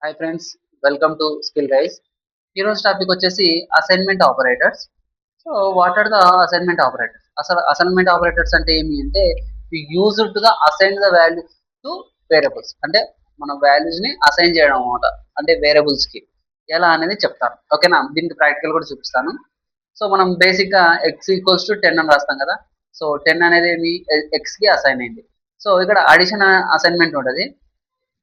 Hi friends, welcome to skill guys. ఈరోజు topic వచ్చేసి assignment operators. So what are the assignment operators? అసలు assignment operators అంటే ఏమి అంటే యూజ్డ్ గా assign the value to variables, అంటే మన వాల్యూస్ ని అసైన్ చేయడం అనమాట. అంటే వేరియబుల్స్ కి ఎలా అనేది చెప్తాను. ఓకేనా, దీనికి ప్రాక్టికల్ కూడా చూపిస్తాను. సో మనం బేసిక్ గా ఎక్స్ ఈక్వల్స్ టు 10 అని రాస్తాం కదా. సో 10 అనేది మీ ఎక్స్ కి అసైన్ అయింది. సో ఇక్కడ అడిషన్ అసైన్మెంట్ ఉంటుంది.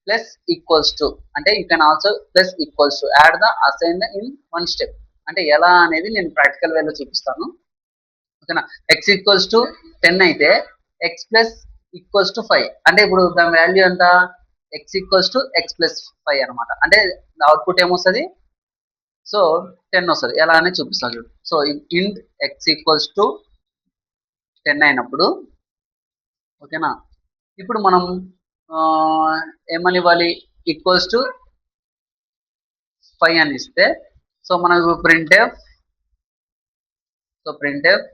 ప్లస్ ఈక్వల్స్ టు అంటే you can also plus equals to add the assign in one step. అంటే ఎలా అనేది నేను ప్రాక్టికల్ వేలో చూపిస్తాను. ఓకేనా, ఎక్స్ ఈక్వల్స్ టు 10 అయితే ఎక్స్ ప్లస్ ఈక్వల్స్ టు 5 అంటే ఇప్పుడు దాని వాల్యూ ఎంత? X equals to X plus 5 అనమాట. అంటే అవుట్పుట్ ఏమొస్తుంది? సో 10 వస్తుంది. ఎలా అనేది చూపిస్తాను చూడు. సో ఇంట్ ఎక్స్ ఈక్వల్స్ టు 10 అయినప్పుడు, ఓకేనా, ఇప్పుడు మనం ఆ, ఏమని ఇవ్వాలి? ఈక్వల్స్ టు 5 అని ఇస్తే సో మనకు printf, so printf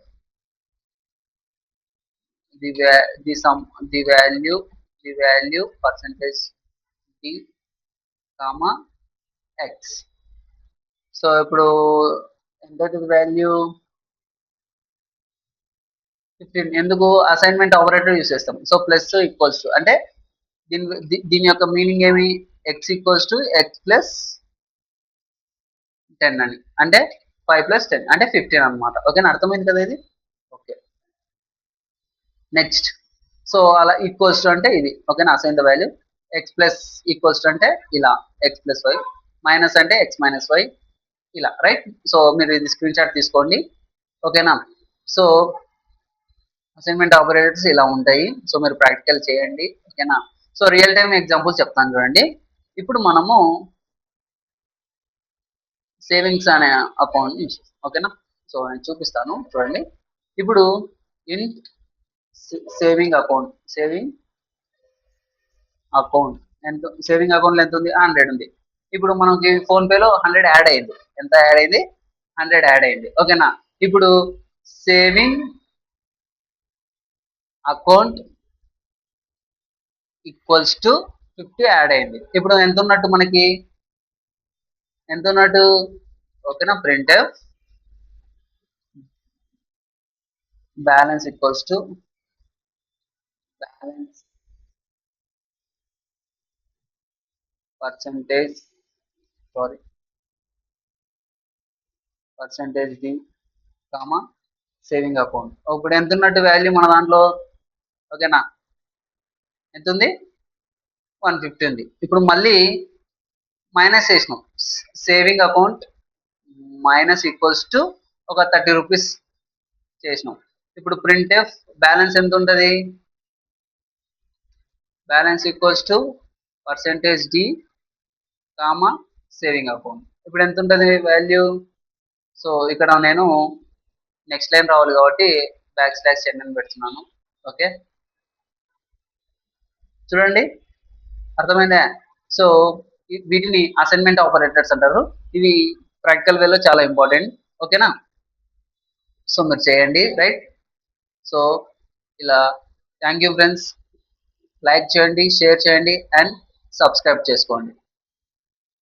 the sum the value percentage D comma X. So ఇప్పుడు ఎంత వాల్యూ? 15. ఎందుకు? అసైన్మెంట్ ఆపరేటర్ యూస్ చేస్తాం. సో ప్లస్ ఈక్వల్స్ టు అంటే దీని యొక్క మీనింగ్ ఏమి? X equals to X plus 10 అని, అంటే 5 ప్లస్ 10 అంటే 15 అనమాట. ఓకేనా, అర్థమైంది కదా ఇది? Okay, next. సో అలా ఈక్వల్స్ టు అంటే ఇది. ఓకేనా, assign the value. X plus equals to అంటే ఇలా ఎక్స్ ప్లస్ వై, మైనస్ అంటే ఎక్స్ మైనస్ వై, ఇలా రైట్. సో మీరు ఇది స్క్రీన్ షాట్ తీసుకోండి. ఓకేనా, సో అసైన్మెంట్ ఆపరేటర్స్ ఇలా ఉంటాయి. సో మీరు ప్రాక్టికల్ చేయండి. ఓకేనా, సో రియల్ టైమ్ ఎగ్జాంపుల్ చెప్తాను చూడండి. ఇప్పుడు మనము సేవింగ్స్ అనే అకౌంట్ యూస్ చేస్తాం. ఓకేనా, సో నేను చూపిస్తాను చూడండి. ఇప్పుడు ఇన్ సేవింగ్ అకౌంట్ ఎంత? సేవింగ్ అకౌంట్ లో ఎంత ఉంది? 100 ఉంది. ఇప్పుడు మనకి ఫోన్ పేలో 100 యాడ్ అయింది. ఎంత యాడ్ అయింది? 100 యాడ్ అయింది. ఓకేనా, ఇప్పుడు saving account equals to 50 add అయింది. ఇప్పుడు ఎంత ఉన్నట్టు మనకి? ఎంత ఉన్నట్టు? ఓకేనా, print balance equals to balance percentage percentage D comma saving account. ఇప్పుడు ఎంత ఉన్నట్టు వాల్యూ మన దాంట్లో? ఓకేనా, ఎంత ఉంది? 150 ఉంది. ఇప్పుడు మళ్ళీ మైనస్ చేసినాం. Saving account minus equals to ఒక 30 రూపీస్ చేసినాం. ఇప్పుడు ప్రింట్ ఎఫ్ బ్యాలెన్స్ ఎంత ఉంటుంది? Balance equals to percentage D comma saving account. ఇప్పుడు ఎంత ఉంటుంది వాల్యూ? సో ఇక్కడ నేను నెక్స్ట్ లైన్ రావాలి కాబట్టి బ్యాక్ స్లాష్ 10 అని పెడుతున్నాను. ఓకే, చూడండి, అర్థమైందా? సో వీటిని అసైన్మెంట్ ఆపరేటర్స్ అంటారు. ఇవి ప్రాక్టికల్ వేలో చాలా ఇంపార్టెంట్. ఓకేనా, సో మీరు చేయండి రైట్. సో ఇలా థ్యాంక్ యూ ఫ్రెండ్స్. లైక్ చేయండి, షేర్ చేయండి అండ్ సబ్స్క్రైబ్ చేసుకోండి.